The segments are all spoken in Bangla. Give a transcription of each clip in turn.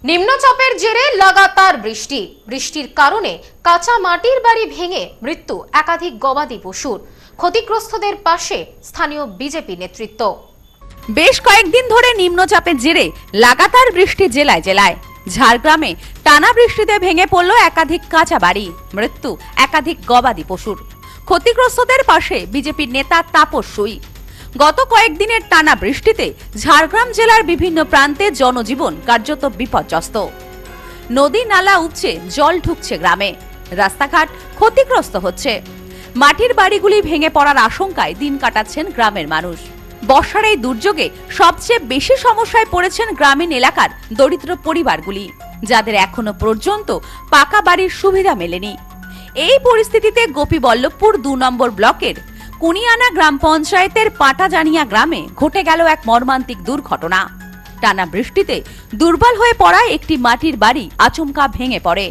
নিম্নচাপের জেরে লাগাতার বৃষ্টির কারণে কাঁচা মাটির বাড়ি ভেঙে মৃত্যু একাধিক গবাদি পশুর। ক্ষতিগ্রস্তদের পাশে স্থানীয় বিজেপি নেতৃত্ব। বেশ কয়েকদিন ধরে নিম্নচাপের জেরে লাগাতার বৃষ্টি জেলায় জেলায়। ঝাড়গ্রামে টানা বৃষ্টিতে ভেঙে পড়ল একাধিক কাঁচা বাড়ি, মৃত্যু একাধিক গবাদি পশুর। ক্ষতিগ্রস্তদের পাশে বিজেপির নেতা তাপস সুই। গত কয়েকদিনের টানা বৃষ্টিতে ঝাড়গ্রাম জেলার বিভিন্ন প্রান্তে জনজীবন কার্যত বিপর্যস্ত। নদী নালা উপচে জল ঢুকছে গ্রামে, রাস্তাঘাট ক্ষতিগ্রস্ত হচ্ছে। মাটির বাড়িগুলি ভেঙে পড়ার আশঙ্কায় দিন কাটাচ্ছেন গ্রামের মানুষ। বর্ষার এই দুর্যোগে সবচেয়ে বেশি সমস্যায় পড়েছেন গ্রামীণ এলাকার দরিদ্র পরিবারগুলি, যাদের এখনো পর্যন্ত পাকা বাড়ির সুবিধা মেলেনি। এই পরিস্থিতিতে গোপীবল্লভপুর ২ নম্বর ব্লকের কুনিয়ানা গ্রাম পঞ্চায়েতের পাটাজানিয়া গ্রামে ঘটে গেল এক মর্মান্তিক দুর্ঘটনা। টানা বৃষ্টিতে দুর্বল হয়ে পড়া একটি মাটির বাড়ি আচমকা ভেঙে পড়ে।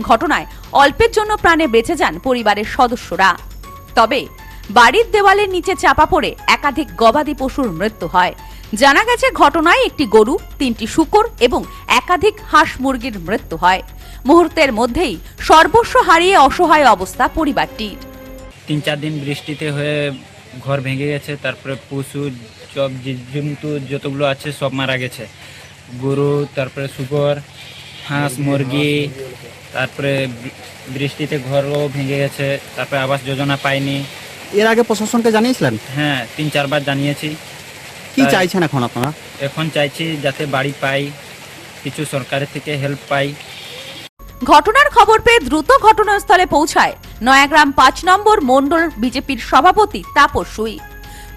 ঘটনায় অল্পের জন্য প্রাণে বেঁচে যান পরিবারের সদস্যরা। তবে বাড়ির দেওয়ালের নিচে চাপা পড়ে একাধিক গবাদি পশুর মৃত্যু হয়। জানা গেছে ঘটনায় একটি গরু, ৩টি শূকর এবং একাধিক হাঁস মুরগির মৃত্যু হয়। মুহূর্তের মধ্যেই সর্বস্ব হারিয়ে অসহায় অবস্থা পরিবারটির। ৩-৪ দিন বৃষ্টিতে হয়ে ঘর ভেঙে গেছে, তারপরে পশু সব জীবজন্তু যতগুলো আছে সব মারা গেছে। গরু, তারপরে শূকর, হাঁস, মুরগি, তারপরে বৃষ্টিতে ঘরও ভেঙে গেছে। তারপরে আবাস যোজনা পাইনি। এর আগে প্রশাসনকে জানিয়েছিলেন? হ্যাঁ, ৩-৪ বার জানিয়েছি। কি চাইছেন এখন আপনারা? এখন চাইছি যাতে বাড়ি পাই, কিছু সরকারের থেকে হেল্প পাই। ঘটনার খবর পেয়ে দ্রুত ঘটনাস্থলে পৌঁছায় নয়াগ্রাম ৫ নম্বর মণ্ডল বিজেপির সভাপতি তাপস সুই।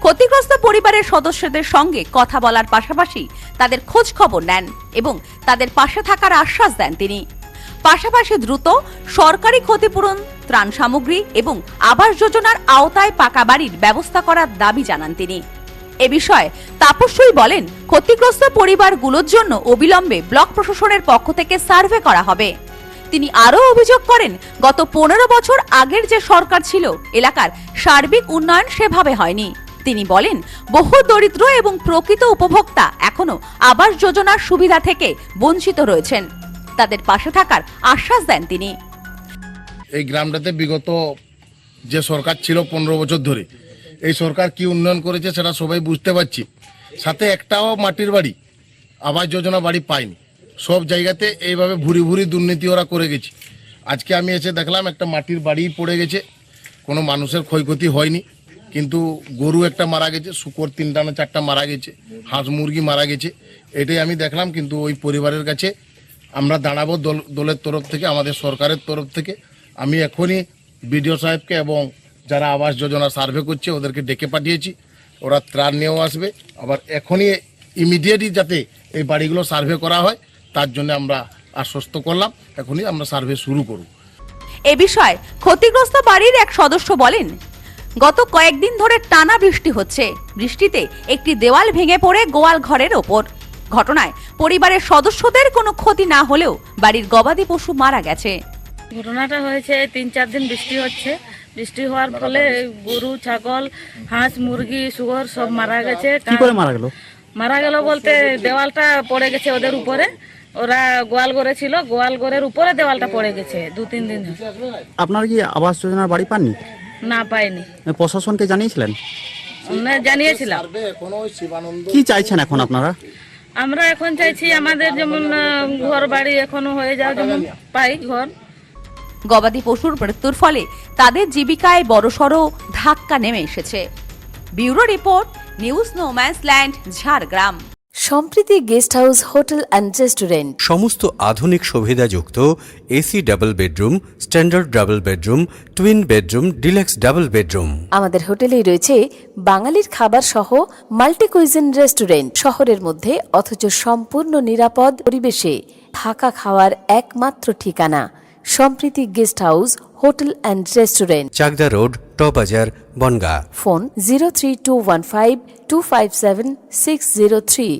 ক্ষতিগ্রস্ত পরিবারের সদস্যদের সঙ্গে কথা বলার পাশাপাশি তাদের খোঁজ খবর নেন এবং তাদের পাশে থাকার আশ্বাস দেন তিনি। পাশাপাশি দ্রুত সরকারি ক্ষতিপূরণ, ত্রাণ সামগ্রী এবং আবাস যোজনার আওতায় পাকা বাড়ির ব্যবস্থা করার দাবি জানান তিনি। এ বিষয়ে তাপস সুই বলেন, ক্ষতিগ্রস্ত পরিবারগুলোর জন্য অবিলম্বে ব্লক প্রশাসনের পক্ষ থেকে সার্ভে করা হবে। তিনি আরও অভিযোগ করেন, গত ১৫ বছর আগের যে সরকার ছিল, এলাকার সার্বিক উন্নয়ন সেভাবে হয়নি। তিনি বলেন, বহু দরিদ্র এবং প্রকৃত উপভোক্তা এখনো আবাস যোজনার সুবিধা থেকে বঞ্চিত রয়েছেন। তাদের পাশে থাকার আশ্বাস দেন তিনি। এই গ্রামটাতে বিগত যে সরকার ছিল ১৫ বছর ধরে, এই সরকার কি উন্নয়ন করেছে সেটা সবাই বুঝতে পারছি। সাথে একটাও মাটির বাড়ি, আবাস যোজনা বাড়ি পায়নি। সব জায়গাতে এইভাবে ভুরি ভুরি দুর্নীতি ওরা করে গেছে। আজকে আমি এসে দেখলাম একটা মাটির বাড়ি পড়ে গেছে, কোনো মানুষের ক্ষয়ক্ষতি হয়নি, কিন্তু গরু একটা মারা গেছে, শূকর ৩টা না ৪টা মারা গেছে, হাঁস মুরগি মারা গেছে। এটাই আমি দেখলাম। কিন্তু ওই পরিবারের কাছে আমরা দাঁড়াবো দলের তরফ থেকে, আমাদের সরকারের তরফ থেকে। আমি এখনই বিডিও সাহেবকে এবং যারা আবাস যোজনা সার্ভে করছে ওদেরকে ডেকে পাঠিয়েছি। ওরা ত্রাণ নিয়েও আসবে। আবার এখনই ইমিডিয়েটলি যাতে এই বাড়িগুলো সার্ভে করা হয় তার জন্য আমরা আশ্বস্ত করলাম। এখনই আমরা সার্ভে শুরু করব। এ বিষয়ে ক্ষতিগ্রস্ত বাড়ির এক সদস্য বলেন, গত কয়েকদিন ধরে টানা বৃষ্টি হচ্ছে। বৃষ্টিতে একটি দেওয়াল ভেঙে পড়ে গোয়াল ঘরের ওপর। ঘটনায় পরিবারের সদস্যদের কোনো ক্ষতি না হলেও বাড়ির গবাদি পশু মারা গেছে। ঘটনাটা হয়েছে ৩-৪ দিন বৃষ্টি হচ্ছে। বৃষ্টি হওয়ার ফলে গরু, ছাগল, হাঁস, মুরগি, শুয়োর সব মারা গেছে। কি করে মারা গেল? মারা গেল বলতে দেওয়ালটা পড়ে গেছে ওদের উপরে। ওরা গোয়াল ঘরে ছিল, গোয়াল ঘরের উপরে দেওয়ালটা পড়ে গেছে ২-৩ দিন। আপনারা কি আবাস যোজনার বাড়ি পাননি? না, পাইনি। প্রশাসনকে জানিয়েছিলেন? না, জানিয়েছিলাম। কি চাইছেন এখন আপনারা? আমরা এখন চাইছি আমাদের যেমন ঘর বাড়ি এখনো হয়ে যাও, যেমন পাই ঘর। গবাদি পশুর মৃত্যুর ফলে তাদের জীবিকায় বড়সড় ধাক্কা নেমে এসেছে। Bureau report, news no man's land, Jhargram. Sampriti guest house, hotel and restaurant. সমস্ত আধুনিক সুবিধাযুক্ত AC double bedroom, standard double bedroom, twin bedroom, deluxe double bedroom. আমাদের হোটেলেই রয়েছে বাঙালির খাবার সহ মাল্টি কুইজিন রেস্টুরেন্ট। শহরের মধ্যে অথচ সম্পূর্ণ নিরাপদ পরিবেশে থাকা খাওয়ার একমাত্র ঠিকানা Sampriti guest house, hotel and restaurant, Chakdah road, টবাজার, বনগাঁ। ফোন 03215257603।